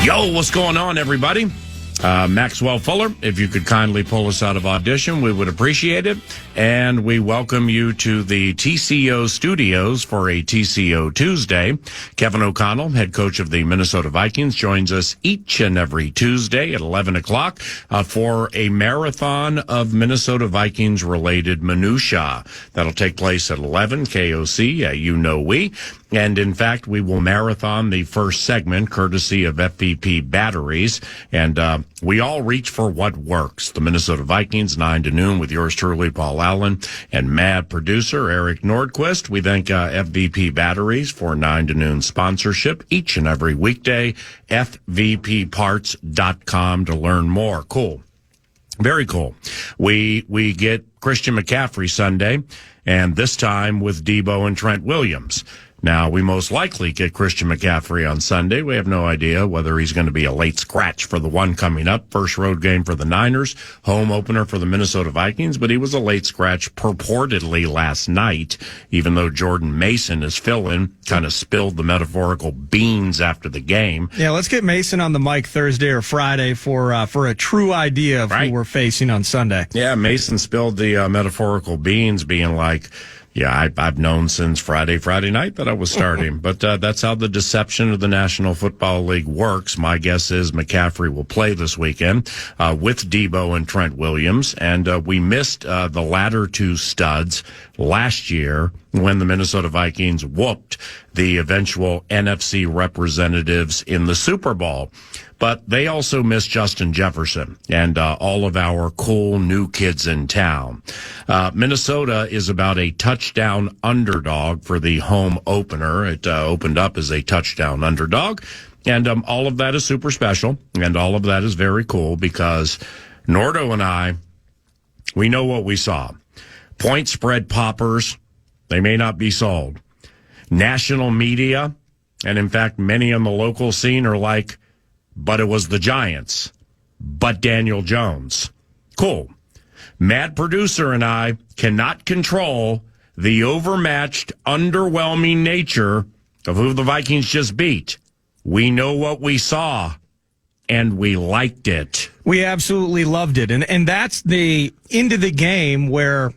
Yo, what's going on, everybody? Maxwell Fuller, if you could kindly pull us out of audition, we would appreciate it. And we welcome you to the TCO studios for a TCO Tuesday. Kevin O'Connell, head coach of the Minnesota Vikings, joins us each and every Tuesday at 11 o'clock for a marathon of Minnesota Vikings-related minutia. That'll take place at 11, KOC, you know we. And, in fact, we will marathon the first segment, courtesy of FVP Batteries. And we all reach for what works. The Minnesota Vikings, 9 to noon, with yours truly, Paul Allen, and mad producer Eric Nordquist. We thank FVP Batteries for 9 to noon sponsorship each and every weekday. FVPparts.com to learn more. Cool. Very cool. We get Christian McCaffrey Sunday, and this time with Debo and Trent Williams. Now, we most likely get Christian McCaffrey on Sunday. We have no idea whether he's going to be a late scratch for the one coming up. First road game for the Niners, home opener for the Minnesota Vikings, but he was a late scratch purportedly last night, even though Jordan Mason is filling, kind of spilled the metaphorical beans after the game. Yeah, let's get Mason on the mic Thursday or Friday for a true idea of who we're facing on Sunday. Yeah, Mason spilled the metaphorical beans, being like, yeah, I've known since Friday night that I was starting. But that's how the deception of the National Football League works. My guess is McCaffrey will play this weekend with Debo and Trent Williams. And we missed the latter two studs last year when the Minnesota Vikings whooped the eventual NFC representatives in the Super Bowl. But they also missed Justin Jefferson and all of our cool new kids in town. Minnesota is about a touchdown underdog for the home opener. It opened up as a touchdown underdog. And all of that is super special, and all of that is very cool because Nordo and I, we know what we saw. Point spread poppers, they may not be sold. National media, and in fact, many on the local scene are like, but it was the Giants, but Daniel Jones. Cool. Mad producer and I cannot control the overmatched, underwhelming nature of who the Vikings just beat. We know what we saw, and we liked it. We absolutely loved it. And that's the end of the game where,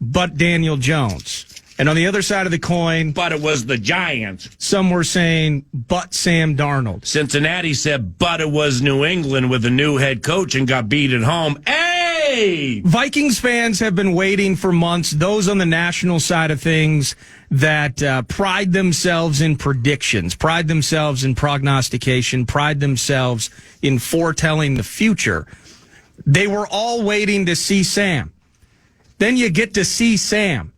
but Daniel Jones. And on the other side of the coin, but it was the Giants. Some were saying, but Sam Darnold. Cincinnati said, but it was New England with a new head coach and got beat at home. Hey! Vikings fans have been waiting for months. Those on the national side of things that pride themselves in predictions, pride themselves in prognostication, pride themselves in foretelling the future. They were all waiting to see Sam. Then you get to see Sam.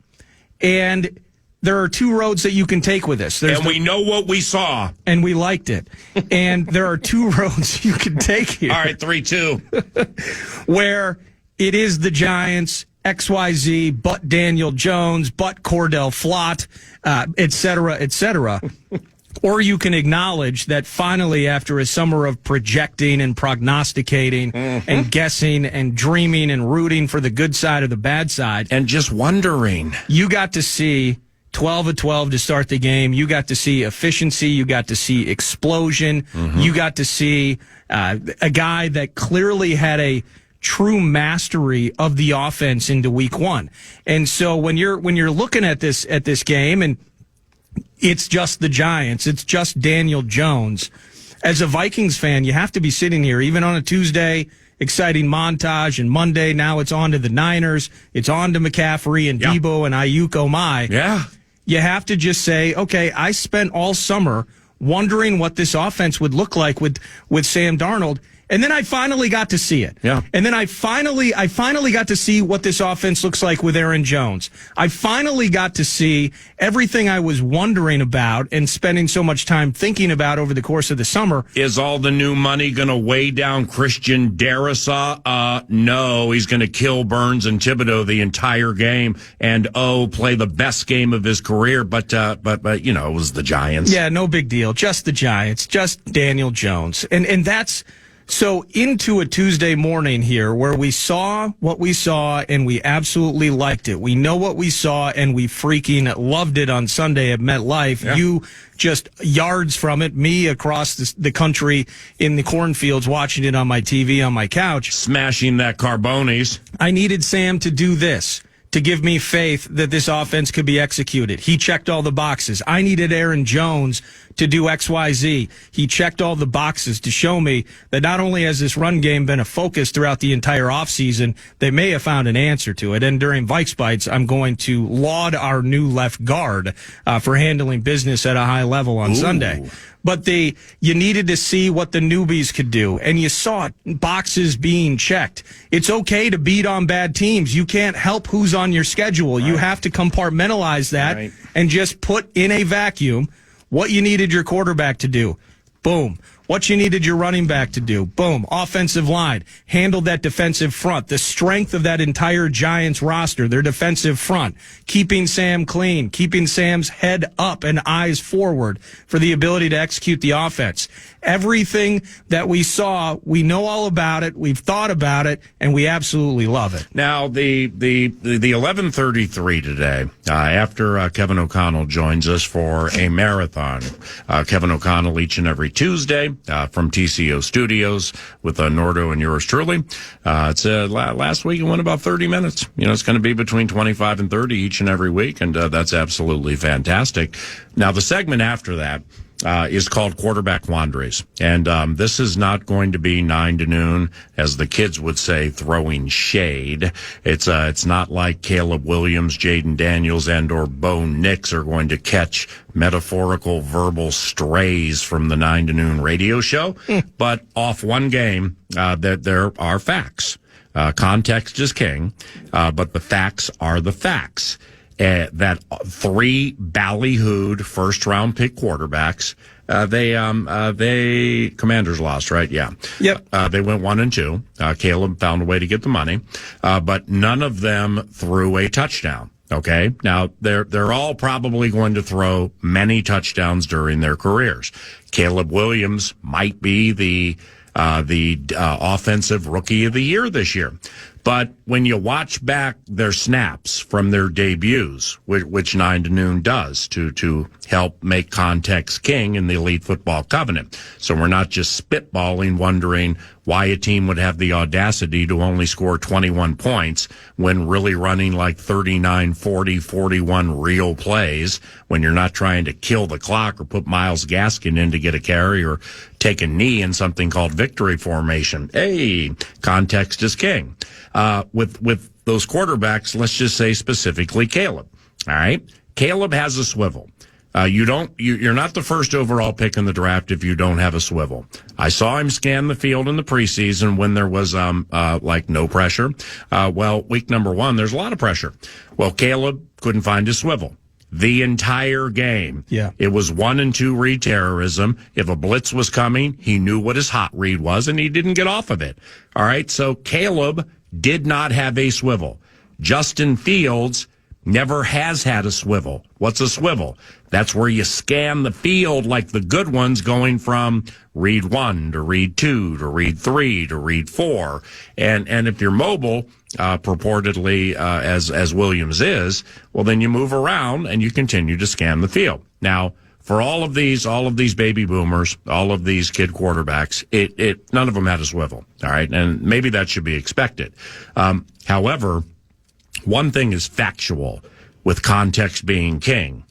And there are two roads that you can take with this. And we know what we saw. And we liked it. And there are two roads you can take here. All right, 3-2. Where it is the Giants, XYZ, but Daniel Jones, but Cordell Flott, et cetera, et cetera. Or you can acknowledge that finally, after a summer of projecting and prognosticating and guessing and dreaming and rooting for the good side or the bad side, and just wondering, you got to see 12 of 12 to start the game. You got to see efficiency. You got to see explosion. You got to see a guy that clearly had a true mastery of the offense into week one. And so when you're looking at this game, and it's just the Giants, it's just Daniel Jones, as a Vikings fan, you have to be sitting here, even on a Tuesday, exciting montage, and Monday, now it's on to the Niners, it's on to McCaffrey and Debo and Ayuk, oh my. Yeah. You have to just say, okay, I spent all summer wondering what this offense would look like with Sam Darnold. And then I finally got to see it. Yeah. And then I finally got to see what this offense looks like with Aaron Jones. I finally got to see everything I was wondering about and spending so much time thinking about over the course of the summer. Is all the new money going to weigh down Christian Darrisaw? No, he's going to kill Burns and Thibodeau the entire game and play the best game of his career. But you know, it was the Giants. Yeah, no big deal. Just the Giants, just Daniel Jones. And that's So into a Tuesday morning here where we saw what we saw and we absolutely liked it. We know what we saw and we freaking loved it on Sunday at MetLife. Yeah. You just yards from it, me across the country in the cornfields watching it on my TV on my couch. Smashing that Carbonis. I needed Sam to do this, to give me faith that this offense could be executed. He checked all the boxes. I needed Aaron Jones to do XYZ. He checked all the boxes to show me that not only has this run game been a focus throughout the entire offseason, they may have found an answer to it. And during Vikes Bites, I'm going to laud our new left guard for handling business at a high level on Sunday. But you needed to see what the newbies could do, and you saw boxes being checked. It's okay to beat on bad teams. You can't help who's on your schedule. Right. You have to compartmentalize that and just put in a vacuum what you needed your quarterback to do. Boom. What you needed your running back to do. Boom. Offensive line. Handled that defensive front. The strength of that entire Giants roster, their defensive front. Keeping Sam clean. Keeping Sam's head up and eyes forward for the ability to execute the offense. Everything that we saw, we know all about it. We've thought about it, and we absolutely love it. Now, the 11:33 today, after Kevin O'Connell joins us for a marathon. Kevin O'Connell each and every Tuesday from TCO Studios with Nordo and yours truly. It's last week it went about 30 minutes. You know, it's going to be between 25 and 30 each and every week, and that's absolutely fantastic. Now, the segment after that is called Quarterback Wanderers. And this is not going to be 9 to noon, as the kids would say, throwing shade. It's not like Caleb Williams, Jaden Daniels, and or Bo Nix are going to catch metaphorical verbal strays from the 9 to noon radio show. But off one game, that there are facts. Context is king, but the facts are the facts. That 3 ballyhooed first-round pick quarterbacks, they Commanders lost, right? Yeah. Yep. They went 1-2. Caleb found a way to get the money, but none of them threw a touchdown. Okay. Now they're all probably going to throw many touchdowns during their careers. Caleb Williams might be the offensive rookie of the year this year. But when you watch back their snaps from their debuts, which 9 to noon does to help make context king in the Elite Football Covenant. So we're not just spitballing, wondering why a team would have the audacity to only score 21 points when really running like 39, 40, 41 real plays when you're not trying to kill the clock or put Myles Gaskin in to get a carry or take a knee in something called victory formation. Hey, context is king. With those quarterbacks, let's just say specifically Caleb. All right. Caleb has a swivel. You're not the first overall pick in the draft if you don't have a swivel. I saw him scan the field in the preseason when there was, like no pressure. Week number 1, there's a lot of pressure. Well, Caleb couldn't find his swivel the entire game. Yeah. It was 1 and 2 read terrorism. If a blitz was coming, he knew what his hot read was and he didn't get off of it. All right. So Caleb did not have a swivel. Justin Fields never has had a swivel. What's a swivel? That's where you scan the field like the good ones, going from read 1 to read 2 to read 3 to read 4. And if you're mobile, purportedly, as Williams is, well, then you move around and you continue to scan the field. Now, for all of these baby boomers, all of these kid quarterbacks, none of them had a swivel. All right. And maybe that should be expected. However, one thing is factual with context being king.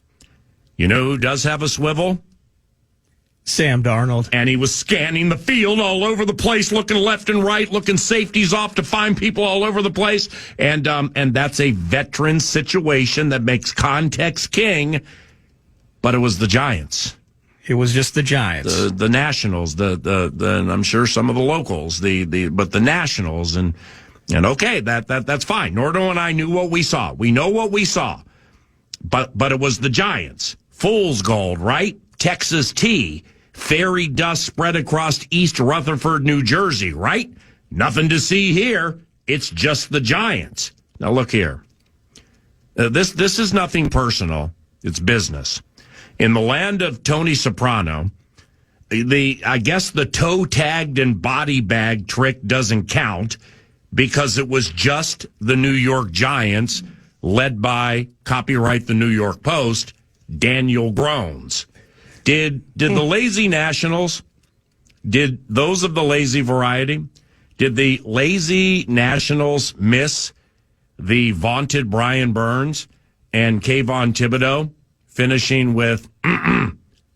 You know who does have a swivel? Sam Darnold. And he was scanning the field all over the place, looking left and right, looking safeties off to find people all over the place. And that's a veteran situation that makes context king. But it was the Giants. It was just the Giants. The Nationals, the I'm sure some of the locals, but the Nationals and okay, that's fine. Nordo and I knew what we saw. We know what we saw. But it was the Giants. Fool's gold, right? Texas tea. Fairy dust spread across East Rutherford, New Jersey, right? Nothing to see here. It's just the Giants. Now look here. This is nothing personal. It's business. In the land of Tony Soprano, I guess the toe tagged and body bag trick doesn't count because it was just the New York Giants, led by, copyright the New York Post, Daniel Grones. Did the lazy Nationals, did those of the lazy variety, did the lazy Nationals miss the vaunted Brian Burns and Kayvon Thibodeau finishing with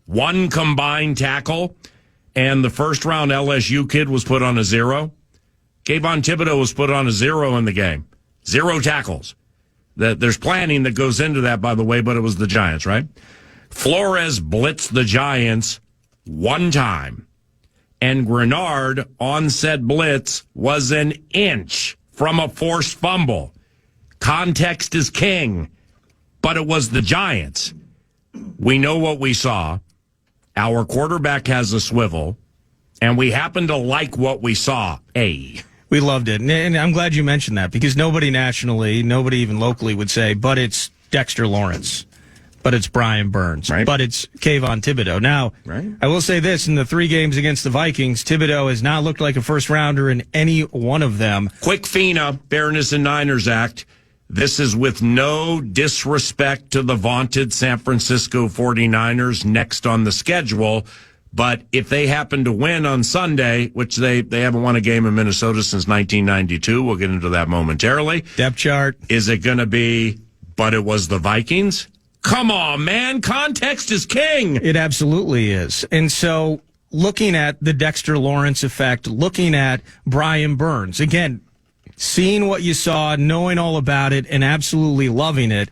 one combined tackle, and the first-round LSU kid was put on a 0? Kayvon Thibodeau was put on a 0 in the game. 0 tackles. There's planning that goes into that, by the way, but it was the Giants, right? Flores blitzed the Giants one time, and Grenard on said blitz was an inch from a forced fumble. Context is king, but it was the Giants. We know what we saw. Our quarterback has a swivel, and we happen to like what we saw. Hey. We loved it. And I'm glad you mentioned that because nobody nationally, nobody even locally would say, but it's Dexter Lawrence, but it's Brian Burns, right, but it's Kayvon Thibodeau. Now, right, I will say this, in the 3 games against the Vikings, Thibodeau has not looked like a first rounder in any one of them. Quick FINA, Fairness and Niners Act. This is with no disrespect to the vaunted San Francisco 49ers next on the schedule. But if they happen to win on Sunday, which they haven't won a game in Minnesota since 1992, we'll get into that momentarily. Depth chart. Is it going to be, but it was the Vikings? Come on, man. Context is king. It absolutely is. And so looking at the Dexter Lawrence effect, looking at Brian Burns, again, seeing what you saw, knowing all about it, and absolutely loving it,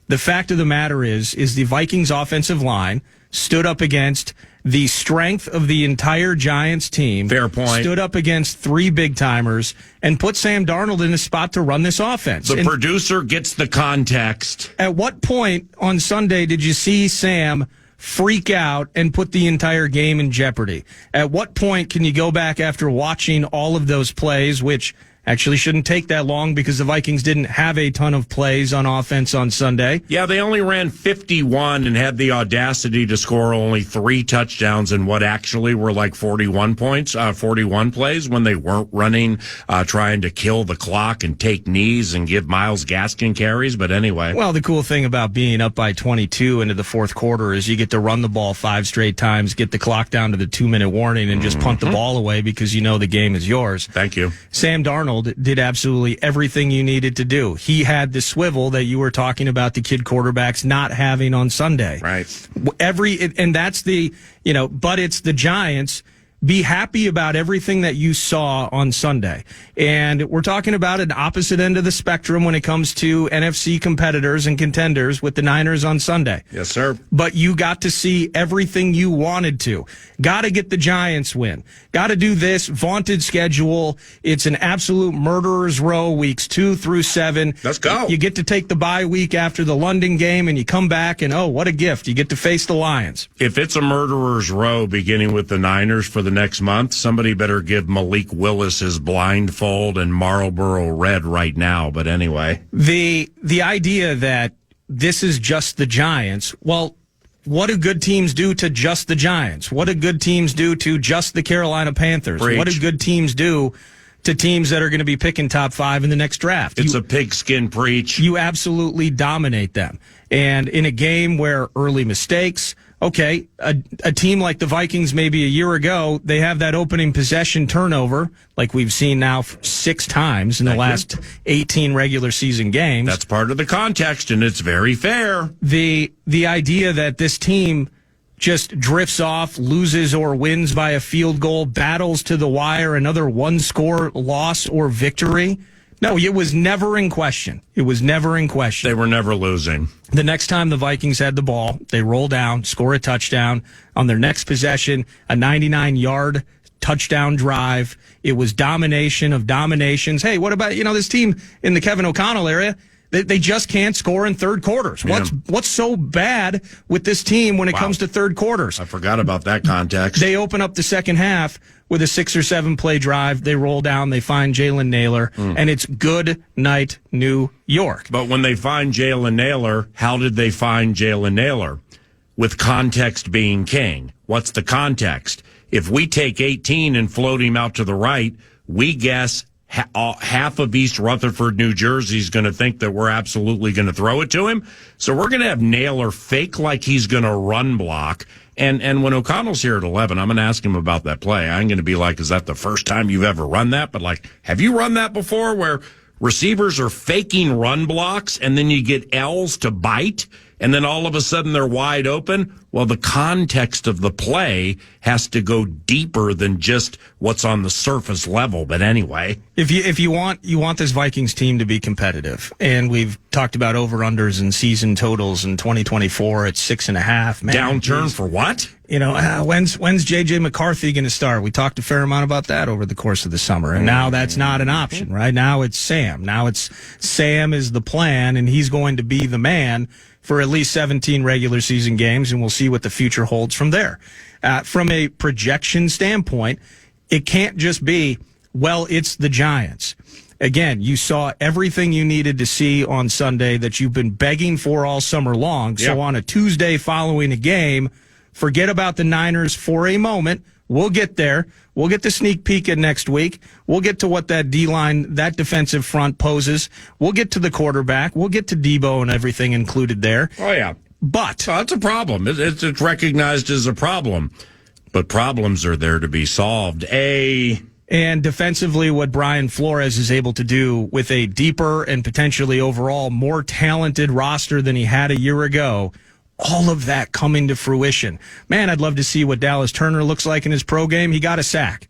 the fact of the matter is the Vikings offensive line stood up against the strength of the entire Giants team. Fair point. Stood up against 3 big-timers and put Sam Darnold in a spot to run this offense. The producer gets the context. At what point on Sunday did you see Sam freak out and put the entire game in jeopardy? At what point can you go back after watching all of those plays, which actually shouldn't take that long because the Vikings didn't have a ton of plays on offense on Sunday. Yeah, they only ran 51 and had the audacity to score only 3 touchdowns in what actually were like 41 plays when they weren't running, trying to kill the clock and take knees and give Myles Gaskin carries. But anyway. Well, the cool thing about being up by 22 into the fourth quarter is you get to run the ball 5 straight times, get the clock down to the 2-minute warning, and just punt the ball away because you know the game is yours. Thank you. And Darnold did absolutely everything you needed to do. He had the swivel that you were talking about the kid quarterbacks not having on Sunday. Right. And that's the, but it's the Giants. Be happy about everything that you saw on Sunday. And we're talking about an opposite end of the spectrum when it comes to NFC competitors and contenders with the Niners on Sunday. Yes, sir. But you got to see everything you wanted to. Got to get the Giants win. Got to do this vaunted schedule. It's an absolute murderer's row, weeks 2 through 7. Let's go. You get to take the bye week after the London game, and you come back, and oh, what a gift. You get to face the Lions. If it's a murderer's row beginning with the Niners for the next month, somebody better give Malik Willis his blindfold and Marlboro Red right now. But anyway. The idea that this is just the Giants, well, what do good teams do to just the Giants? What do good teams do to just the Carolina Panthers? Preach. What do good teams do to teams that are going to be picking top 5 in the next draft? It's a pigskin preach. You absolutely dominate them. And in a game where early mistakes, okay, a team like the Vikings maybe a year ago, they have that opening possession turnover like we've seen now 6 times in the last 18 regular season games. That's part of the context, and it's very fair. The idea that this team just drifts off, loses or wins by a field goal, battles to the wire, another 1-score loss or victory. No, it was never in question. It was never in question. They were never losing. The next time the Vikings had the ball, they roll down, score a touchdown. On their next possession, a 99-yard touchdown drive. It was domination of dominations. Hey, what about, this team in the Kevin O'Connell area? They just can't score in third quarters. Yeah. What's so bad with this team when it comes to third quarters? I forgot about that context. They open up the second half with a 6 or 7 play drive. They roll down. They find Jalen Naylor, and it's good night, New York. But when they find Jalen Naylor, how did they find Jalen Naylor? With context being king. What's the context? if we take 18 and float him out to the right, we guess half of East Rutherford, New Jersey is going to think that we're absolutely going to throw it to him. So we're going to have Naylor fake like he's going to run block. And when O'Connell's here at 11, I'm going to ask him about that play. I'm going to be like, is that the first time you've ever run that? But like, have you run that before where receivers are faking run blocks and then you get L's to bite and then all of a sudden they're wide open? Well, the context of the play has to go deeper than just what's on the surface level. But anyway, if you want this Vikings team to be competitive, and we've talked about over-unders and season totals in 2024 at 6.5. Man, downturn for what? You know, when's J.J. McCarthy going to start? We talked a fair amount about that over the course of the summer, and now that's not an option, right? Now it's Sam. Now it's Sam is the plan, and he's going to be the man for at least 17 regular season games, and we'll see what the future holds from there. From a projection standpoint, it can't just be, well, it's the Giants. Again, you saw everything you needed to see on Sunday that you've been begging for all summer long. So on a Tuesday following a game, forget about the Niners for a moment. We'll get there. We'll get the sneak peek at next week. We'll get to what that D-line, that defensive front poses. We'll get to the quarterback. We'll get to Debo and everything included there. Oh, yeah. But that's a problem. It's recognized as a problem. But problems are there to be solved. And defensively, what Brian Flores is able to do with a deeper and potentially overall more talented roster than he had a year ago, all of that coming to fruition. Man, I'd love to see what Dallas Turner looks like in his pro game. He got a sack.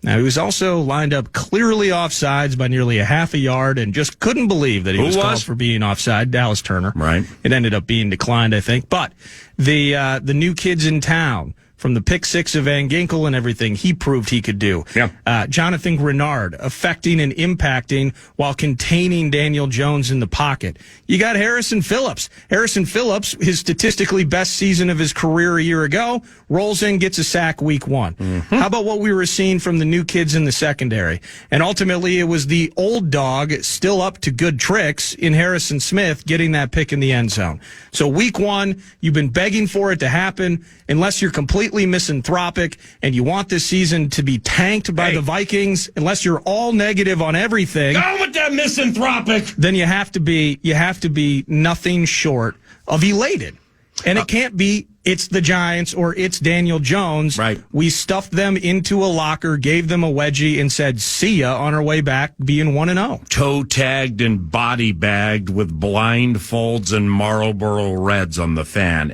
Now, he was also lined up clearly offsides by nearly a half a yard and just couldn't believe that he was called for being offside. Dallas Turner. Right. It ended up being declined, I think. But the new kids in town, from the pick six of Van Ginkel and everything, he proved he could do. Yeah. Jonathan Grenard affecting and impacting while containing Daniel Jones in the pocket. You got Harrison Phillips. Harrison Phillips, his statistically best season of his career a year ago, rolls in, gets a sack week one. Mm-hmm. How about what we were seeing from the new kids in the secondary? And ultimately, it was the old dog still up to good tricks in Harrison Smith getting that pick in the end zone. So week one, you've been begging for it to happen. Unless you're completely misanthropic and you want this season to be tanked by the Vikings, unless you're all negative on everything, go with that misanthropic, then you have to be nothing short of elated. And it can't be, it's the Giants or it's Daniel Jones. Right. We stuffed them into a locker, gave them a wedgie, and said, see ya on our way back being 1-0. Toe tagged and body bagged with blindfolds and Marlboro Reds on the fan.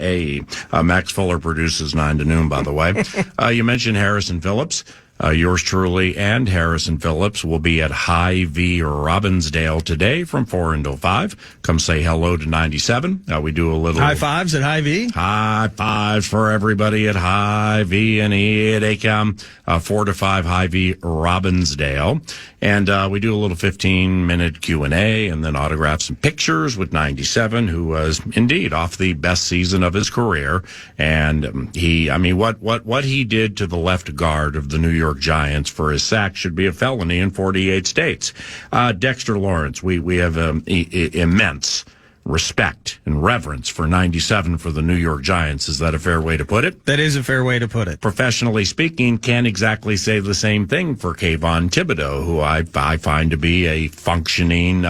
Max Fuller produces 9 to noon, by the way. You mentioned Harrison Phillips. Yours truly and Harrison Phillips will be at Hy-Vee Robbinsdale today from 4 until 5. Come say hello to 97. We do a little high fives at Hy-Vee. High fives for everybody at Hy-Vee, and here they come. 4 to 5 Hy-Vee Robbinsdale, and we do a little 15-minute Q&A, and then autographs and pictures with 97, who was indeed off the best season of his career. And what he did to the left guard of the New York Giants for his sack should be a felony in 48 states. Dexter Lawrence, we have immense respect and reverence for 97 for the New York Giants. Is that a fair way to put it? That is a fair way to put it. Professionally speaking, can't exactly say the same thing for KFAN Thibodeau, who I find to be a functioning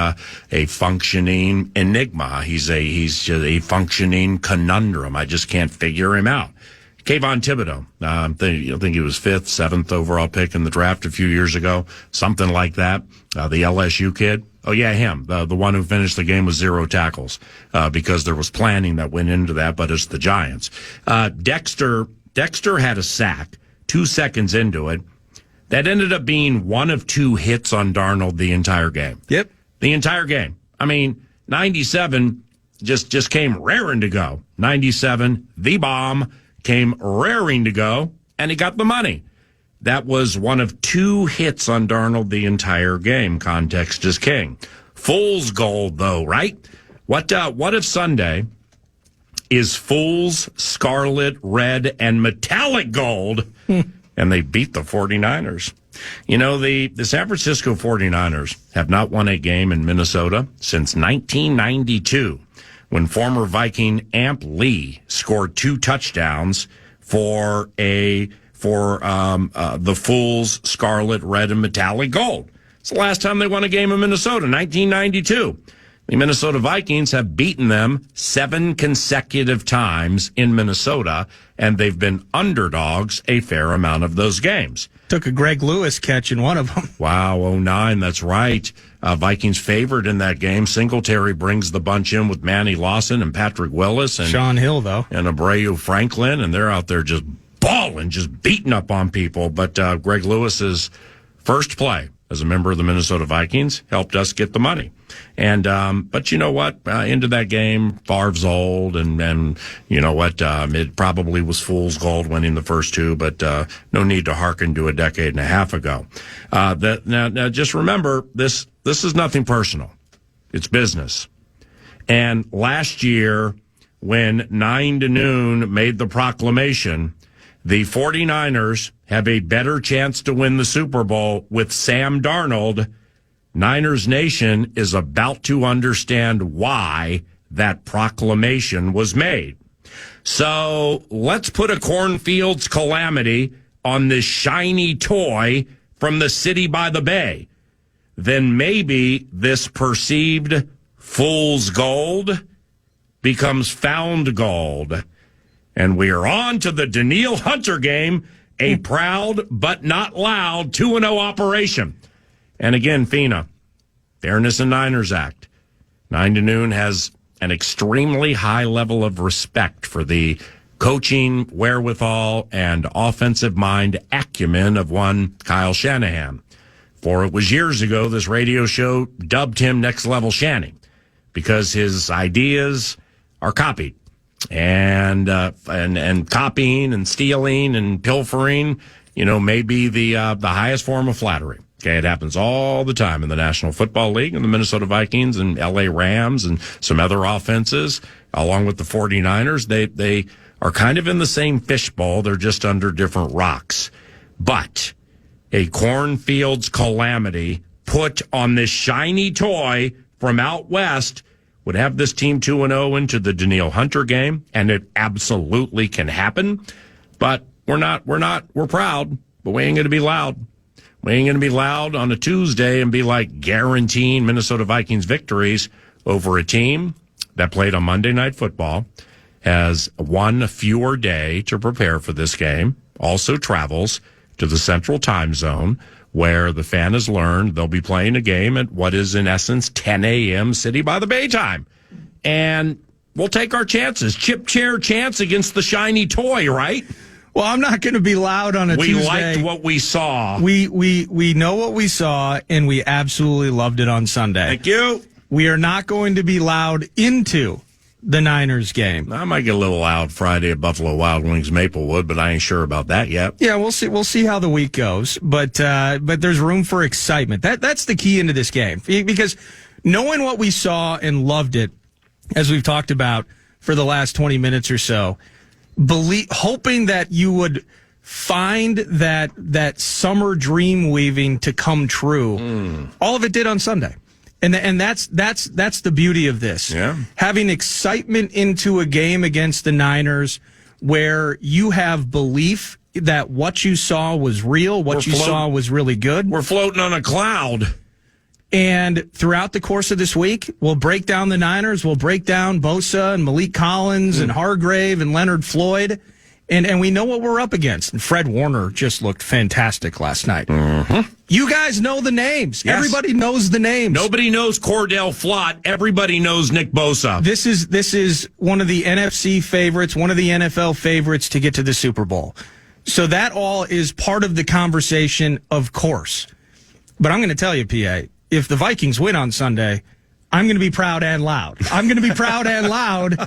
enigma. He's just a functioning conundrum. I just can't figure him out. KFAN Thibodeau, I think he was 5th, 7th overall pick in the draft a few years ago, something like that. The LSU kid. Oh, yeah, him, the one who finished the game with 0 tackles, because there was planning that went into that, but it's the Giants. Dexter had a sack 2 seconds into it. That ended up being one of 2 hits on Darnold the entire game. Yep. The entire game. I mean, 97 just came raring to go. 97, the bomb, came raring to go, and he got the money. That was one of 2 hits on Darnold the entire game. Context is king. Fool's gold, though, right? What if Sunday is fool's, scarlet, red, and metallic gold, and they beat the 49ers? You know, the San Francisco 49ers have not won a game in Minnesota since 1992, when former Viking Amp Lee scored 2 touchdowns for for the Fools Scarlet, Red, and Metallic Gold. It's the last time they won a game in Minnesota, 1992. The Minnesota Vikings have beaten them 7 consecutive times in Minnesota, and they've been underdogs a fair amount of those games. Took a Greg Lewis catch in one of them. Wow, 09, that's right. Vikings favored in that game. Singletary brings the bunch in with Manny Lawson and Patrick Willis. And Sean Hill, though. And Abreu Franklin, and they're out there just balling, just beating up on people. But Greg Lewis's first play as a member of the Minnesota Vikings helped us get the money. And but you know what? Into that game, Favre's old, and you know what? It probably was fool's gold winning the first 2, but no need to hearken to a decade and a half ago. Now, just remember, this is nothing personal. It's business. And last year, when 9 to noon made the proclamation, the 49ers have a better chance to win the Super Bowl with Sam Darnold. Niners Nation is about to understand why that proclamation was made. So let's put a cornfield's calamity on this shiny toy from the city by the bay. Then maybe this perceived fool's gold becomes found gold. And we are on to the Danielle Hunter game, a proud but not loud 2-0 operation. And again, FINA, Fairness in Niners Act. 9 to noon has an extremely high level of respect for the coaching wherewithal and offensive mind acumen of one Kyle Shanahan. For it was years ago, this radio show dubbed him Next Level Shanny because his ideas are copied. And copying and stealing and pilfering, may be the highest form of flattery. Okay, it happens all the time in the National Football League and the Minnesota Vikings and LA Rams and some other offenses, along with the 49ers. They are kind of in the same fishbowl. They're just under different rocks. But a cornfield's calamity put on this shiny toy from out west would have this team 2-0 into the Danielle Hunter game, and it absolutely can happen. But we're proud, but we ain't going to be loud. We ain't going to be loud on a Tuesday and be like guaranteeing Minnesota Vikings victories over a team that played on Monday Night Football, has one fewer day to prepare for this game, also travels to the Central Time Zone, where the fan has learned they'll be playing a game at what is, in essence, 10 a.m. City by the Bay time. And we'll take our chances. Chip chair chance against the shiny toy, right? Well, I'm not going to be loud on a Tuesday. We liked what we saw. We know what we saw, and we absolutely loved it on Sunday. Thank you. We are not going to be loud into the Niners game. I might get a little loud Friday at Buffalo Wild Wings Maplewood, but I ain't sure about that yet. Yeah, we'll see. We'll see how the week goes, but there's room for excitement. That's the key into this game, because knowing what we saw and loved it, as we've talked about for the last 20 minutes or so, hoping that you would find that summer dream weaving to come true. All of it did on Sunday. And that's the beauty of this. Yeah. Having excitement into a game against the Niners where you have belief that what you saw was real, what you saw was really good. We're floating on a cloud. And throughout the course of this week, we'll break down the Niners. We'll break down Bosa and Malik Collins and Hargrave and Leonard Floyd. And we know what we're up against. And Fred Warner just looked fantastic last night. Mm-hmm. You guys know the names. Yes. Everybody knows the names. Nobody knows Cordell Flott. Everybody knows Nick Bosa. This is one of the NFC favorites, one of the NFL favorites to get to the Super Bowl. So that all is part of the conversation, of course. But I'm going to tell you, PA, if the Vikings win on Sunday, I'm going to be proud and loud. I'm going to be proud and loud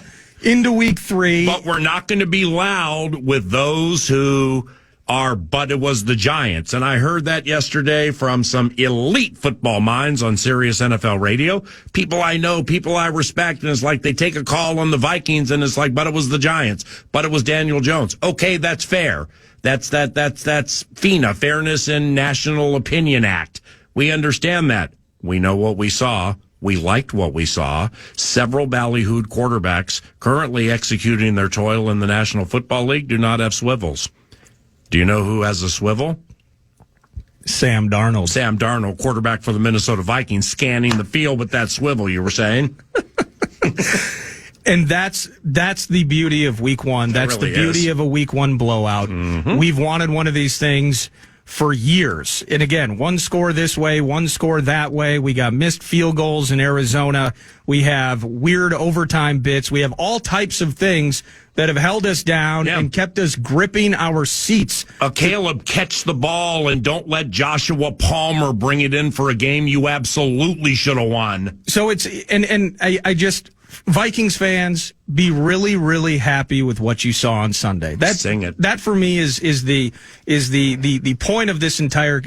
into week 3. But we're not going to be loud with those who are, but it was the Giants. And I heard that yesterday from some elite football minds on Sirius NFL radio. People I know, people I respect, and it's like they take a call on the Vikings and it's like, but it was the Giants, but it was Daniel Jones. Okay, that's fair. That's FINA, Fairness and National Opinion Act. We understand that. We know what we saw. We liked what we saw. Several ballyhooed quarterbacks currently executing their toil in the National Football League do not have swivels. Do you know who has a swivel? Sam Darnold. Sam Darnold, quarterback for the Minnesota Vikings, scanning the field with that swivel, you were saying? And that's the beauty of week one. That's really the beauty is. of a week one blowout. Mm-hmm. We've wanted one of these things for years. And again, one score this way, one score that way. We got missed field goals in Arizona. We have weird overtime bits. We have all types of things that have held us down and kept us gripping our seats. Caleb, catch the ball and don't let Joshua Palmer bring it in for a game you absolutely should have won. So it's, and I just, Vikings fans, be really, really happy with what you saw on Sunday. Sing it. That for me is the point of this entire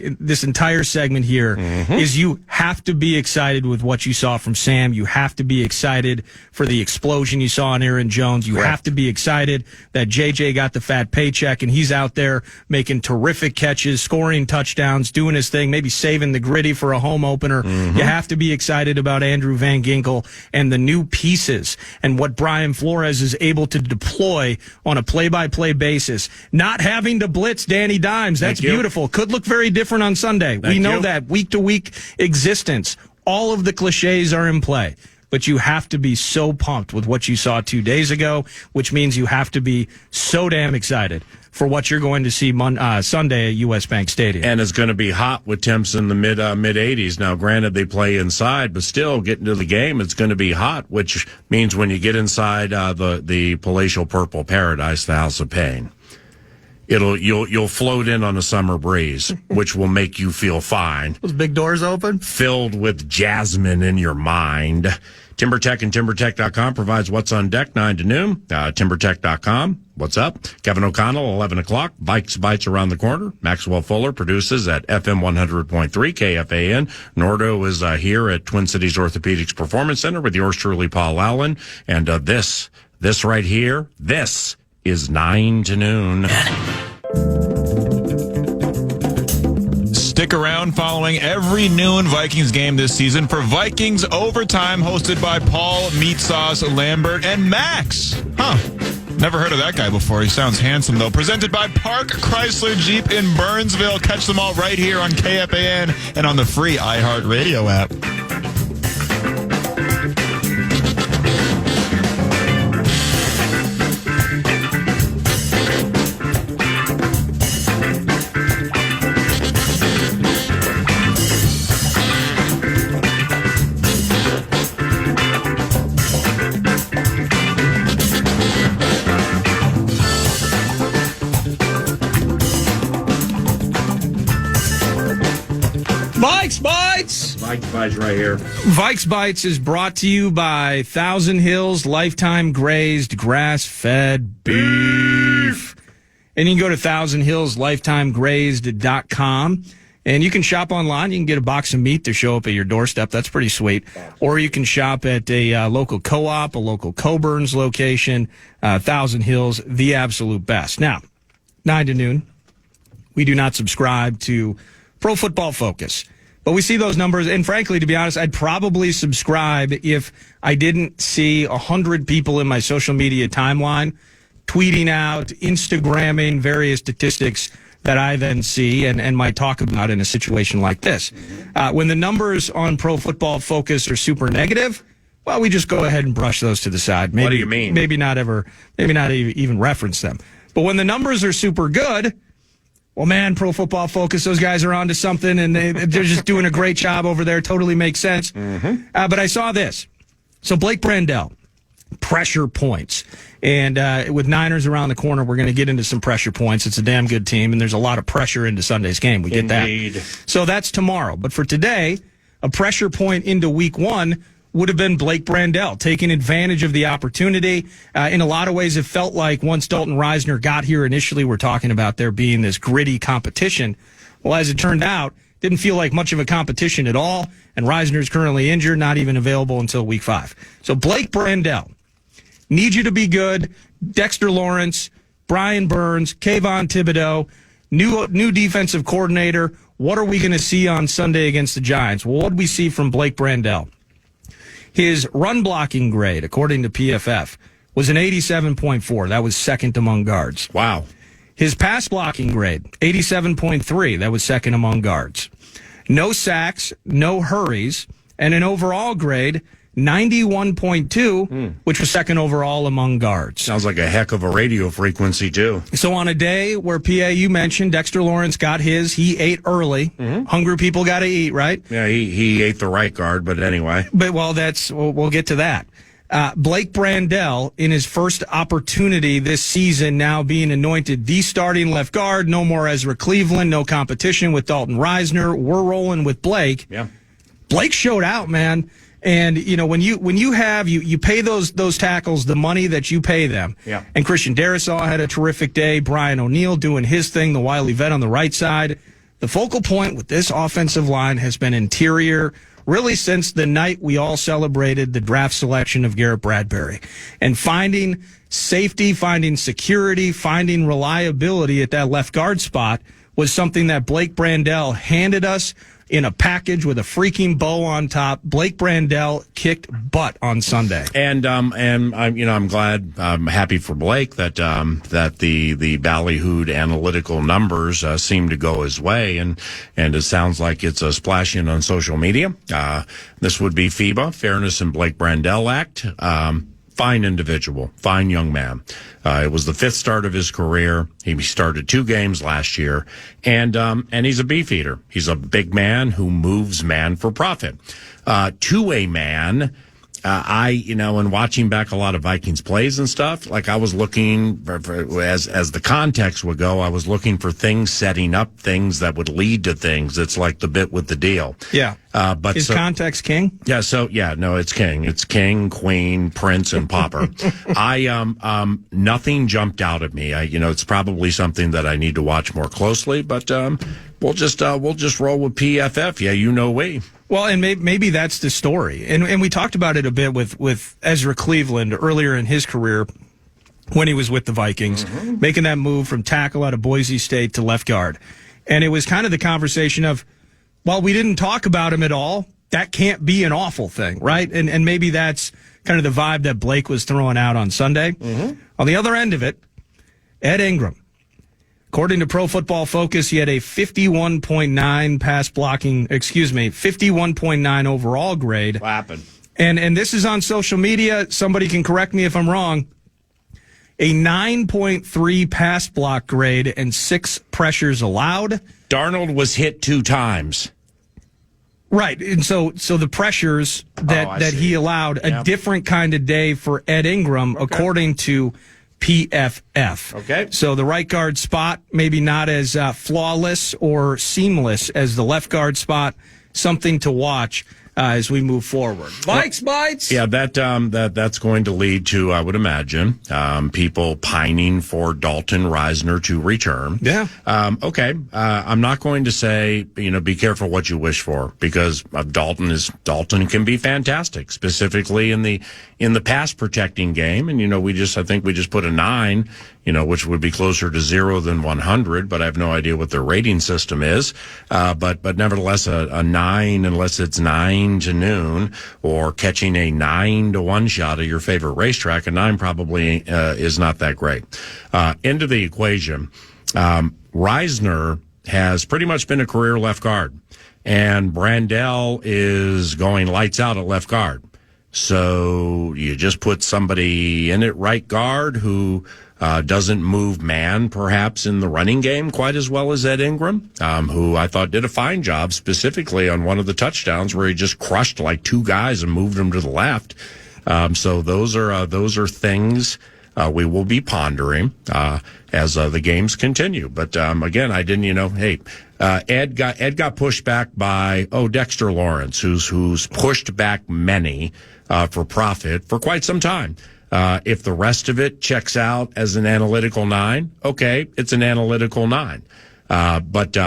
segment here. Mm-hmm. Is you have to be excited with what you saw from Sam. You have to be excited for the explosion you saw in Aaron Jones. You have to be excited that JJ got the fat paycheck and he's out there making terrific catches, scoring touchdowns, doing his thing, maybe saving the gritty for a home opener. Mm-hmm. You have to be excited about Andrew Van Ginkel and the new pieces and what Brian Flores is able to deploy on a play-by-play basis. Not having to blitz Danny Dimes. That's beautiful. Could look very different on Sunday. We know that week-to-week existence. All of the cliches are in play. But you have to be so pumped with what you saw 2 days ago, which means you have to be so damn excited for what you're going to see Sunday at U.S. Bank Stadium. And it's going to be hot with temps in the mid 80s. Now, granted, they play inside, but still, getting to the game, it's going to be hot, which means when you get inside the palatial purple paradise, the House of Pain, you'll float in on a summer breeze, which will make you feel fine. Those big doors open? Filled with jasmine in your mind. TimberTech and TimberTech.com provides what's on deck 9 to noon. TimberTech.com. What's up? Kevin O'Connell, 11 o'clock. Vikes Bites around the corner. Maxwell Fuller produces at FM 100.3 KFAN. Nordo is here at Twin Cities Orthopedics Performance Center with yours truly, Paul Allen. And this right here, this is 9 to noon. Stick around following every noon Vikings game this season for Vikings Overtime, hosted by Paul Meat Sauce Lambert and Max. Never heard of that guy before. He sounds handsome, though. Presented by Park Chrysler Jeep in Burnsville. Catch them all right here on KFAN and on the free iHeartRadio app. Vikes Bites! Vikes Bites right here. Vikes Bites is brought to you by Thousand Hills Lifetime Grazed Grass-Fed Beef. And you can go to thousandhillslifetimegrazed.com and you can shop online. You can get a box of meat to show up at your doorstep. That's pretty sweet. Or you can shop at a local co-op, a local Coburn's location. Thousand Hills, the absolute best. Now, 9 to noon, we do not subscribe to Pro Football Focus. But we see those numbers, and frankly, to be honest, I'd probably subscribe if I didn't see 100 people in my social media timeline tweeting out, Instagramming various statistics that I then see and might talk about in a situation like this. When the numbers on Pro Football Focus are super negative, well, we just go ahead and brush those to the side. Maybe, what do you mean? Maybe not even reference them. But when the numbers are super good, well, man, Pro Football Focus, those guys are onto something, and they're just doing a great job over there. Totally makes sense. Mm-hmm. But I saw this. So Blake Brandel, pressure points. And with Niners around the corner, we're going to get into some pressure points. It's a damn good team, and there's a lot of pressure into Sunday's game. We get Indeed. that. So that's tomorrow. But for today, a pressure point into week one would have been Blake Brandel taking advantage of the opportunity. In a lot of ways, it felt like once Dalton Reisner got here initially, we're talking about there being this gritty competition. Well, as it turned out, didn't feel like much of a competition at all, and Reisner's currently injured, not even available until week 5. So Blake Brandel, need you to be good. Dexter Lawrence, Brian Burns, Kayvon Thibodeau, new defensive coordinator. What are we going to see on Sunday against the Giants? Well, what did we see from Blake Brandel? His run blocking grade, according to PFF, was an 87.4. That was second among guards. Wow. His pass blocking grade, 87.3. That was second among guards. No sacks, no hurries, and an overall grade, 91.2, which was second overall among guards. Sounds like a heck of a radio frequency, too. So on a day where, PA, you mentioned Dexter Lawrence got his, he ate early. Hungry people got to eat, right? Yeah, he ate the right guard, but anyway. But, well, we'll get to that. Blake Brandel, in his first opportunity this season, now being anointed the starting left guard. No more Ezra Cleveland, no competition with Dalton Reisner. We're rolling with Blake. Yeah. Blake showed out, man. And, you know, when you have, you pay those tackles the money that you pay them. Yeah. And Christian Darrisaw had a terrific day. Brian O'Neill doing his thing, the wily vet on the right side. The focal point with this offensive line has been interior, really since the night we all celebrated the draft selection of Garrett Bradbury. And finding safety, finding security, finding reliability at that left guard spot was something that Blake Brandel handed us in a package with a freaking bow on top. Blake Brandel kicked butt on Sunday. And I'm glad, I'm happy for Blake that the ballyhooed analytical numbers seem to go his way, and it sounds like it's splashing on social media. This would be FIBA, Fairness and Blake Brandel Act. Fine individual, fine young man. It was the fifth start of his career. He started 2 games last year, and he's a beef eater. He's a big man who moves man for profit. To a man, in watching back a lot of Vikings plays and stuff, like I was looking as the context would go, I was looking for things setting up things that would lead to things. It's like the bit with the deal. Yeah. But is context king? Yeah. So no, it's king. It's king, queen, prince, and pauper. Nothing jumped out at me. It's probably something that I need to watch more closely, but we'll just roll with PFF. Yeah, we. Well, and maybe that's the story. And we talked about it a bit with Ezra Cleveland earlier in his career when he was with the Vikings, making that move from tackle out of Boise State to left guard. And it was kind of the conversation of, while we didn't talk about him at all, that can't be an awful thing, right? And maybe that's kind of the vibe that Blake was throwing out on Sunday. On the other end of it, Ed Ingram. According to Pro Football Focus, he had a 51.9 overall grade. What happened? And this is on social media. Somebody can correct me if I'm wrong. A 9.3 pass block grade and 6 pressures allowed. Darnold was hit 2 times. Right. And so the pressures that he allowed, a different kind of day for Ed Ingram, according to PFF. Okay. So the right guard spot, maybe not as flawless or seamless as the left guard spot. Something to watch as we move forward. Vikes Bites. Yeah, that's going to lead to, I would imagine, people pining for Dalton Reisner to return. Yeah. Okay. I'm not going to say, be careful what you wish for, because Dalton can be fantastic, specifically in the pass protecting game. And, I think we just put a 9, which would be closer to 0 than 100, but I have no idea what their rating system is. But nevertheless, a 9, unless it's 9 to noon, or catching a 9 to 1 shot at your favorite racetrack, a 9 probably is not that great. Into the equation, Reisner has pretty much been a career left guard, and Brandel is going lights out at left guard. So you just put somebody in at right guard who doesn't move man, perhaps, in the running game quite as well as Ed Ingram, who I thought did a fine job, specifically on one of the touchdowns where he just crushed like 2 guys and moved them to the left. So those are things we will be pondering as the games continue. But again, I didn't, Ed got pushed back by Dexter Lawrence, who's pushed back many for profit for quite some time. If the rest of it checks out as an analytical 9, okay, it's an analytical 9. But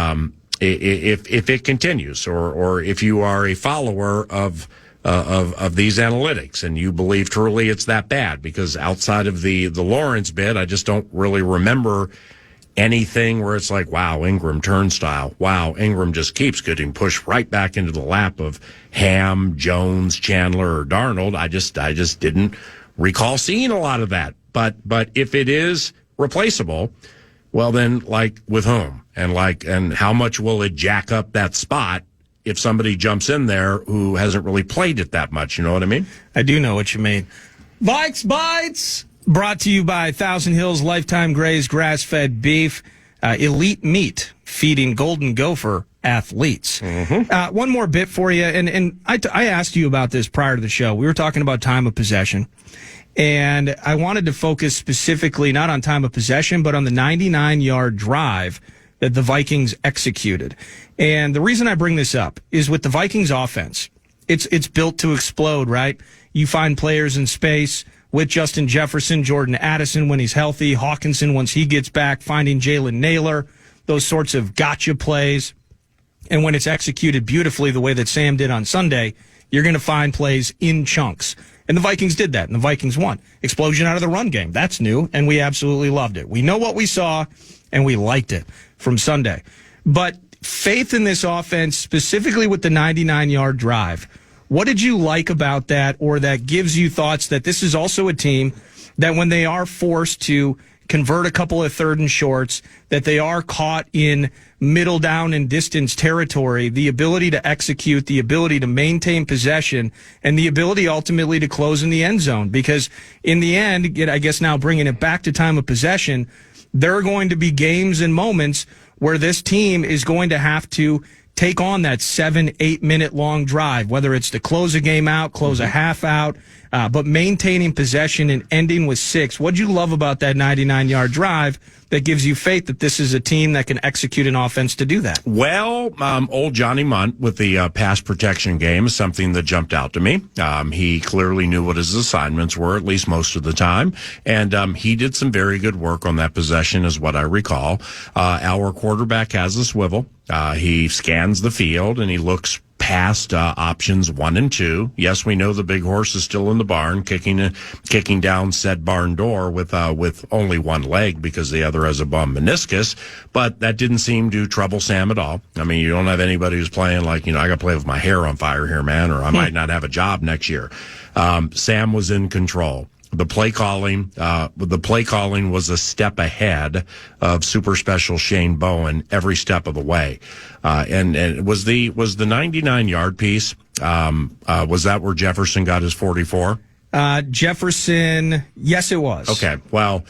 if it continues, or if you are a follower of these analytics and you believe truly it's that bad, because outside of the Lawrence bit, I just don't really remember anything where it's like, wow, Ingram turnstile. Wow, Ingram just keeps getting pushed right back into the lap of Ham, Jones, Chandler, or Darnold. I just didn't recall seeing a lot of that. But if it is replaceable, Well, then, like, with whom? And how much will it jack up that spot if somebody jumps in there who hasn't really played it that much? You know what I mean? I do know what you mean. Vikes Bites, brought to you by Thousand Hills Lifetime Graze Grass-Fed Beef, Elite Meat, feeding Golden Gopher athletes. One more bit for you, and I asked you about this prior to the show. We were talking about time of possession, and I wanted to focus specifically not on time of possession, but on the 99-yard drive that the Vikings executed. And the reason I bring this up is with the Vikings offense, it's built to explode, right? You find players in space with Justin Jefferson, Jordan Addison when he's healthy, Hawkinson once he gets back, finding Jalen Naylor, those sorts of gotcha plays. And when it's executed beautifully the way that Sam did on Sunday, you're going to find plays in chunks. And the Vikings did that, and the Vikings won. Explosion out of the run game. That's new, and we absolutely loved it. We know what we saw, and we liked it from Sunday. But faith in this offense, specifically with the 99-yard drive, what did you like about that, or that gives you thoughts that this is also a team that when they are forced to convert a couple of third and shorts, that they are caught in middle down and distance territory, the ability to execute, the ability to maintain possession, and the ability ultimately to close in the end zone? Because in the end, I guess now bringing it back to time of possession, there are going to be games and moments where this team is going to have to take on that 7-8 minute long drive, whether it's to close a game out, close a half out, but maintaining possession and ending with 6. What'd you love about that 99-yard drive that gives you faith that this is a team that can execute an offense to do that? Well, old Johnny Munt with the pass protection game is something that jumped out to me. He clearly knew what his assignments were, at least most of the time, and he did some very good work on that possession, is what I recall. Our quarterback has a swivel. He scans the field, and he looks past options 1 and 2. Yes, we know the big horse is still in the barn, kicking down said barn door with only one leg because the other has a bum meniscus. But that didn't seem to trouble Sam at all. I mean, you don't have anybody who's playing like, I got to play with my hair on fire here, man, or I might not have a job next year. Sam was in control. The play calling was a step ahead of super special Shane Bowen every step of the way. And it was the 99-yard piece. Was that where Jefferson got his 44? Jefferson, yes, it was. Okay. Well,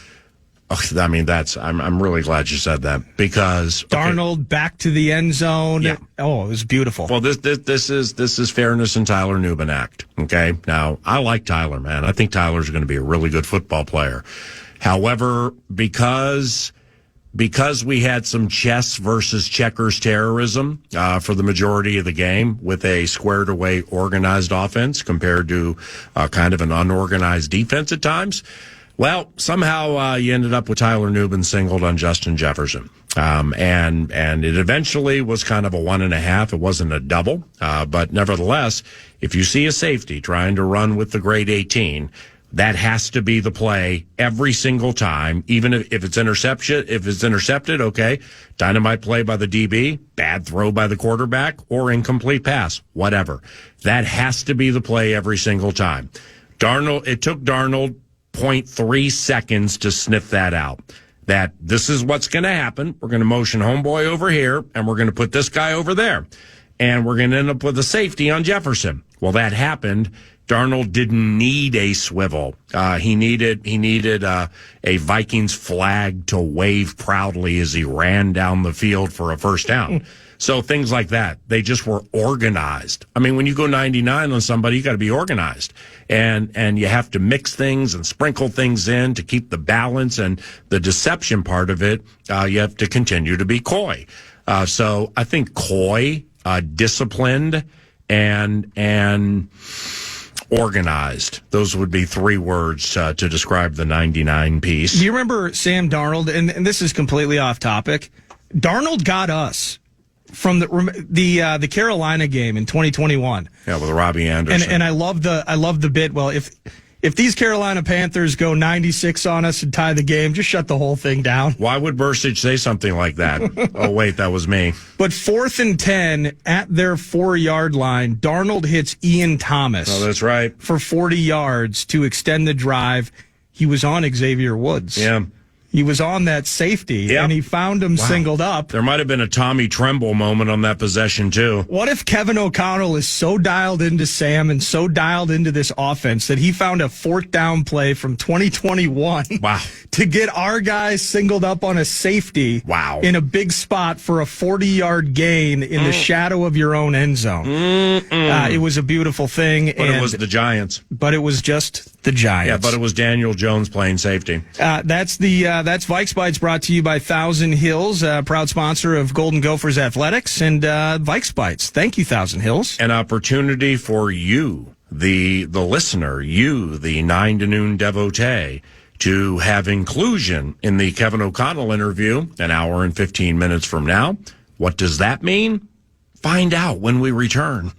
I mean, I'm really glad you said that because Darnold back to the end zone. Yeah. Oh, it was beautiful. Well, this is fairness and Tyler Newman act. Okay. Now, I like Tyler, man. I think Tyler's going to be a really good football player. However, because we had some chess versus checkers terrorism for the majority of the game with a squared away organized offense compared to kind of an unorganized defense at times. Well, somehow you ended up with Tyler Newman singled on Justin Jefferson. And it eventually was kind of a 1.5. It wasn't a double. But nevertheless, if you see a safety trying to run with the grade 18, that has to be the play every single time, even if it's intercepted, okay, dynamite play by the DB, bad throw by the quarterback, or incomplete pass, whatever. That has to be the play every single time. It took Darnold 0.3 seconds to sniff that out. That this is what's going to happen. We're going to motion homeboy over here, and we're going to put this guy over there. And we're going to end up with a safety on Jefferson. Well, that happened. Darnold didn't need a swivel. He needed a Vikings flag to wave proudly as he ran down the field for a first down. So things like that, they just were organized. I mean, when you go 99 on somebody, you got to be organized, and you have to mix things and sprinkle things in to keep the balance and the deception part of it. You have to continue to be coy. So I think coy, disciplined, and organized. Those would be 3 words to describe the 99 piece. Do you remember Sam Darnold? And this is completely off topic. Darnold got us from the Carolina game in 2021. Yeah, with Robbie Anderson. And I love the bit. Well, if these Carolina Panthers go 96 on us and tie the game, just shut the whole thing down. Why would Bursich say something like that? Oh, wait, that was me. But 4th and 10 at their 4-yard line, Darnold hits Ian Thomas. Oh, that's right. For 40 yards to extend the drive. He was on Xavier Woods. Yeah. He was on that safety, and he found him singled up. There might have been a Tommy Tremble moment on that possession, too. What if Kevin O'Connell is so dialed into Sam and so dialed into this offense that he found a fourth down play from 2021 to get our guys singled up on a safety in a big spot for a 40-yard gain in the shadow of your own end zone? It was a beautiful thing. But it was the Giants. But it was just the Giants. Yeah, but it was Daniel Jones playing safety. That's Vikes Bites, brought to you by Thousand Hills, proud sponsor of Golden Gophers Athletics, and Vikes Bites. Thank you, Thousand Hills. An opportunity for you, the listener, you, the 9 to noon devotee, to have inclusion in the Kevin O'Connell interview an hour and 15 minutes from now. What does that mean? Find out when we return.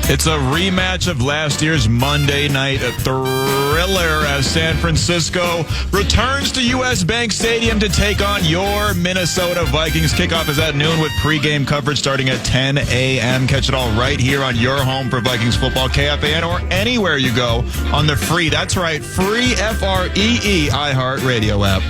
It's a rematch of last year's Monday night thriller as San Francisco returns to U.S. Bank Stadium to take on your Minnesota Vikings. Kickoff is at noon with pregame coverage starting at 10 a.m. Catch it all right here on your home for Vikings football, KFAN, or anywhere you go on the free, that's right, free FREE iHeartRadio app.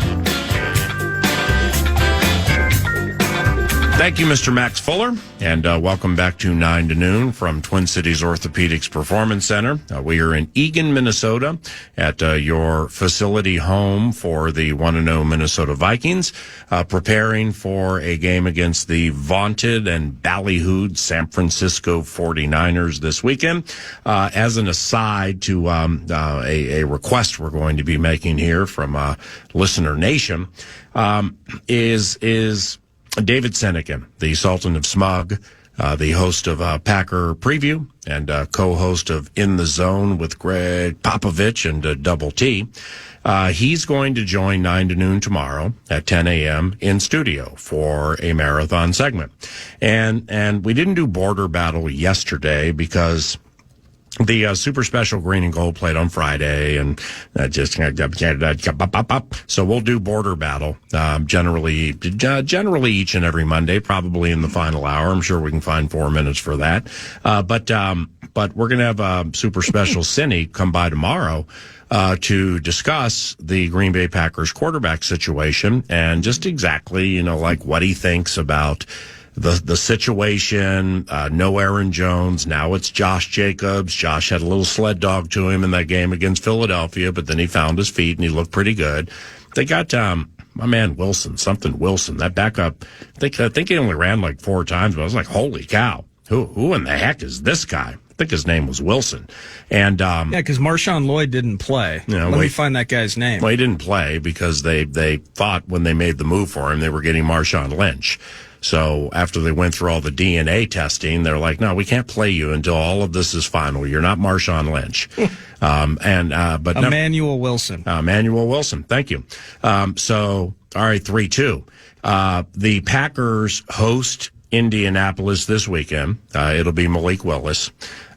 Thank you, Mr. Max Fuller, and welcome back to 9 to noon from Twin Cities Orthopedics Performance Center. We are in Eagan, Minnesota, at your facility home for the 1-0 Minnesota Vikings, preparing for a game against the vaunted and ballyhooed San Francisco 49ers this weekend. As an aside to a request we're going to be making here from Listener Nation, is David Seneca, the Sultan of Smug, the host of Packer Preview and co-host of In the Zone with Greg Popovich and Double T. He's going to join 9 to noon tomorrow at 10 a.m. in studio for a marathon segment. And we didn't do Border Battle yesterday because the super special green and gold played on Friday, and so we'll do Border Battle generally each and every Monday, probably in the final hour. I'm sure we can find 4 minutes for that. But we're gonna have super special Cindy come by tomorrow to discuss the Green Bay Packers quarterback situation and just exactly like what he thinks about the situation. No Aaron Jones. Now it's Josh Jacobs. Josh had a little sled dog to him in that game against Philadelphia, but then he found his feet and he looked pretty good. They got my man Wilson, that backup. I think he only ran like 4 times, but I was like, holy cow, who in the heck is this guy? I think his name was Wilson. And because Marshawn Lloyd didn't play. Let me find that guy's name. Well, he didn't play because they thought when they made the move for him they were getting Marshawn Lynch. So after they went through all the DNA testing, they're like, no, we can't play you until all of this is final. You're not Marshawn Lynch. But Emmanuel Wilson. Emmanuel Wilson. Thank you. So, all right, 3-2. The Packers host Indianapolis this weekend. It'll be Malik Willis.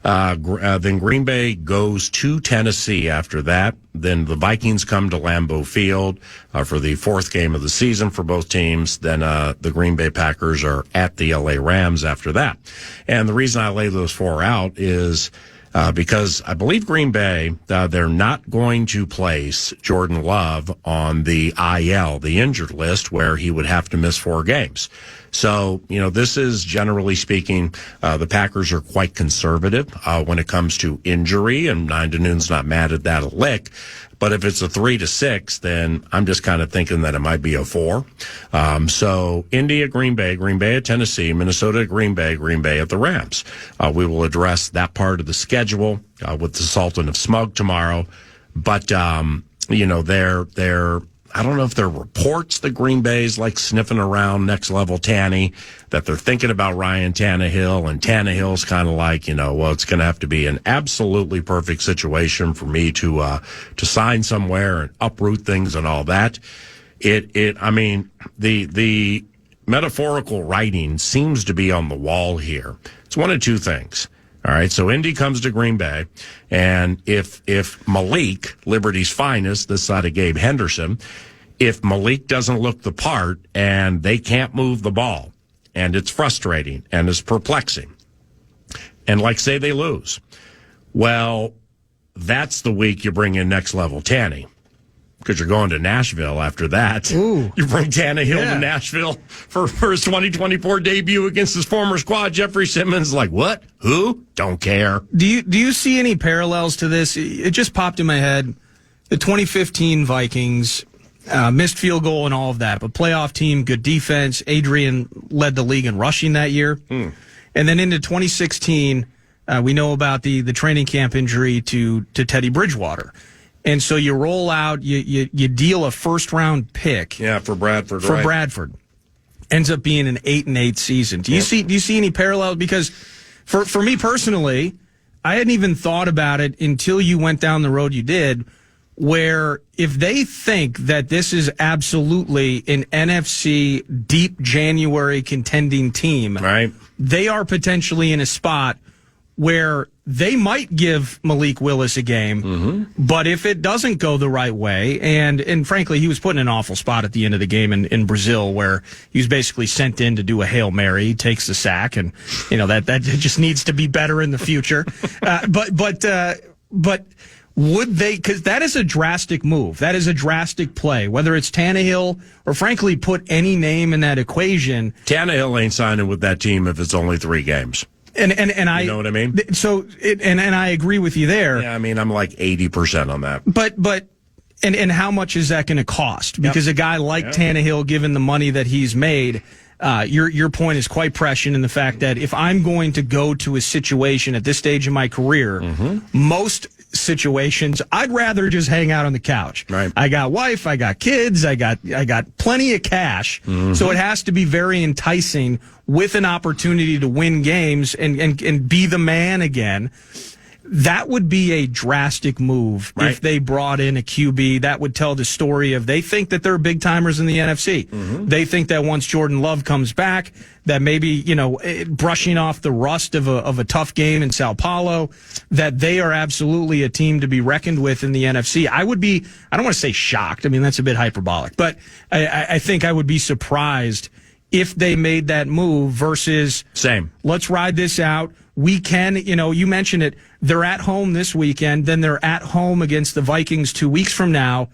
Then Green Bay goes to Tennessee after that. Then the Vikings come to Lambeau Field for the 4th game of the season for both teams. Then the Green Bay Packers are at the LA Rams after that. And the reason I lay those 4 out is because I believe Green Bay, they're not going to place Jordan Love on the IL, the injured list, where he would have to miss 4 games. So, this is generally speaking, the Packers are quite conservative when it comes to injury, and 9 to noon's not mad at that a lick. But if it's a 3-6, then I'm just kind of thinking that it might be a 4. So Indy at Green Bay at Tennessee, Minnesota at Green Bay at the Rams. We will address that part of the schedule with the Sultan of Smug tomorrow. But, they're I don't know if there are reports that Green Bay's like sniffing around next level Tanny, that they're thinking about Ryan Tannehill, and Tannehill's kind of like, it's going to have to be an absolutely perfect situation for me to sign somewhere and uproot things and all that. The metaphorical writing seems to be on the wall here. It's one of 2 things. All right, so Indy comes to Green Bay, and if Malik, Liberty's finest, this side of Gabe Henderson, if Malik doesn't look the part and they can't move the ball, and it's frustrating and it's perplexing, and say they lose, well, that's the week you bring in next level Tanny. Because you're going to Nashville after that. Ooh. You bring Tannehill to Nashville for his 2024 debut against his former squad. Jeffrey Simmons, like, what? Who? Don't care. Do you see any parallels to this? It just popped in my head. The 2015 Vikings, missed field goal and all of that, but playoff team, good defense. Adrian led the league in rushing that year. And then into 2016, we know about the training camp injury to Teddy Bridgewater. And so you roll out, you deal a first-round pick. Yeah, for Bradford. For Bradford. Ends up being an 8-8 season. Do you see any parallels? Because for me personally, I hadn't even thought about it until you went down the road you did, where if they think that this is absolutely an NFC deep January contending team, right, they are potentially in a spot where they might give Malik Willis a game, but if it doesn't go the right way, and frankly, he was put in an awful spot at the end of the game in Brazil, where he was basically sent in to do a Hail Mary, he takes the sack, and that just needs to be better in the future. But would they? Because that is a drastic move. That is a drastic play. Whether it's Tannehill or, frankly, put any name in that equation. Tannehill ain't signing with that team if it's only 3 games. And I, you know what I mean? So, and I agree with you there. Yeah, I mean, I'm like 80% on that. But how much is that going to cost? Because a guy like Tannehill, given the money that he's made, your point is quite prescient in the fact that if I'm going to go to a situation at this stage of my career, most situations, I'd rather just hang out on the couch. Right. I got wife, I got kids, I got plenty of cash. So it has to be very enticing with an opportunity to win games and be the man again. That would be a drastic move if they brought in a QB. That would tell the story of they think that they're big timers in the NFC. They think that once Jordan Love comes back, that maybe, brushing off the rust of a tough game in Sao Paulo, that they are absolutely a team to be reckoned with in the NFC. I don't want to say shocked. I mean, that's a bit hyperbolic, but I think I would be surprised if they made that move versus same. Let's ride this out. We can, you mentioned it. They're at home this weekend. Then they're at home against the Vikings 2 weeks from now.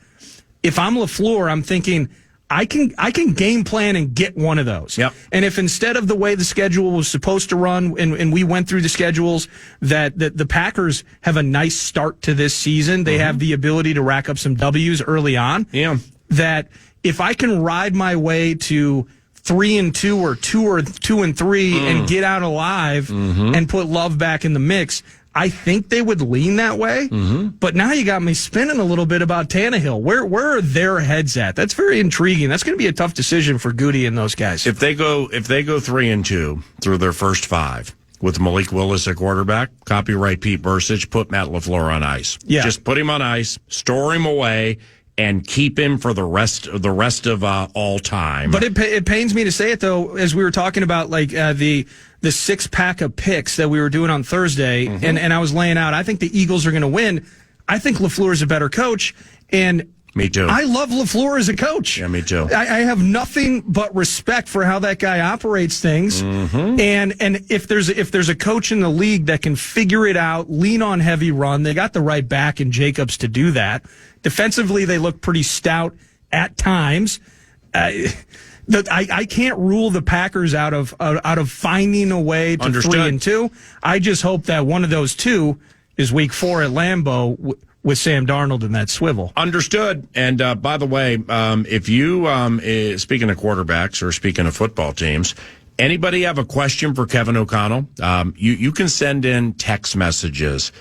If I'm LaFleur, I'm thinking I can game plan and get one of those. Yep. And if instead of the way the schedule was supposed to run, and we went through the schedules, that the Packers have a nice start to this season. They have the ability to rack up some W's early on. Yeah. That if I can ride my way to 3-2 or 2-3 and get out alive and put Love back in the mix, I think they would lean that way. But now you got me spinning a little bit about Tannehill. Where are their heads at? That's very intriguing. That's going to be a tough decision for Goody and those guys. If they go 3-2 through their first 5 with Malik Willis at quarterback, copyright Pete Bursich, put Matt LaFleur on ice. Yeah. Just put him on ice, store him away, and keep him for the rest of all time. But it pains me to say it, though, as we were talking about the 6-pack of picks that we were doing on Thursday, and I was laying out, I think the Eagles are going to win. I think LaFleur is a better coach, and me too. I love LaFleur as a coach. Yeah, me too. I have nothing but respect for how that guy operates things. And if there's a coach in the league that can figure it out, lean on heavy run, they got the right back in Jacobs to do that. Defensively, they look pretty stout at times. I can't rule the Packers out of finding a way to Understood. 3-2. I just hope that one of those two is Week 4 at Lambeau with Sam Darnold in that swivel. Understood. And by the way, if you speaking of quarterbacks or speaking of football teams, anybody have a question for Kevin O'Connell? You can send in text messages.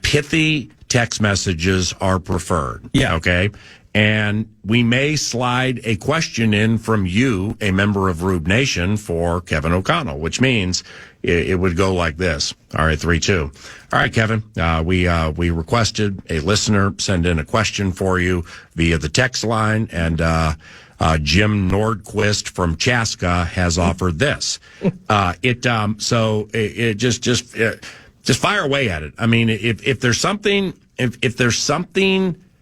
Pithy text messages are preferred. Yeah. Okay. And we may slide a question in from you, a member of Rube Nation, for Kevin O'Connell, which means it would go like this. All right, 3-2. All right, Kevin, we requested a listener send in a question for you via the text line, and Jim Nordquist from Chaska has offered this. Just fire away at it. I mean, if there's something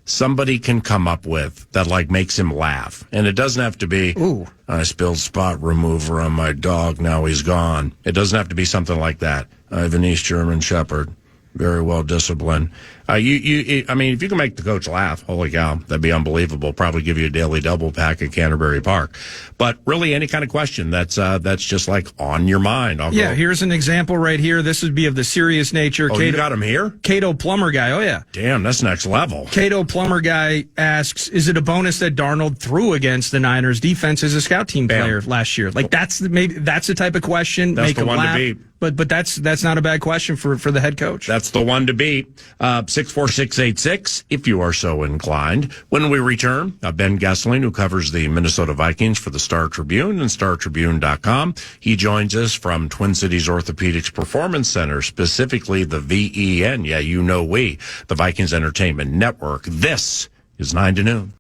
somebody can come up with that like makes him laugh, and it doesn't have to be, "Ooh, I spilled spot remover on my dog, now he's gone." It doesn't have to be something like that. I have an East German Shepherd, very well disciplined. I mean, if you can make the coach laugh, holy cow, that'd be unbelievable. Probably give you a daily double pack at Canterbury Park. But really, any kind of question that's just like on your mind. Here's an example right here. This would be of the serious nature. Oh, you got him here? Cato Plumber guy. Oh, yeah. Damn, that's next level. Cato Plumber guy asks, is it a bonus that Darnold threw against the Niners defense as a scout team player last year? Like, that's the type of question. That's make the him one laugh. to beat. But that's not a bad question for the head coach. That's the one to beat. 64686, if you are so inclined. When we return, Ben Gessling, who covers the Minnesota Vikings for the Star Tribune and StarTribune.com. He joins us from Twin Cities Orthopedics Performance Center, specifically the VEN. Yeah, the Vikings Entertainment Network. This is 9 to noon.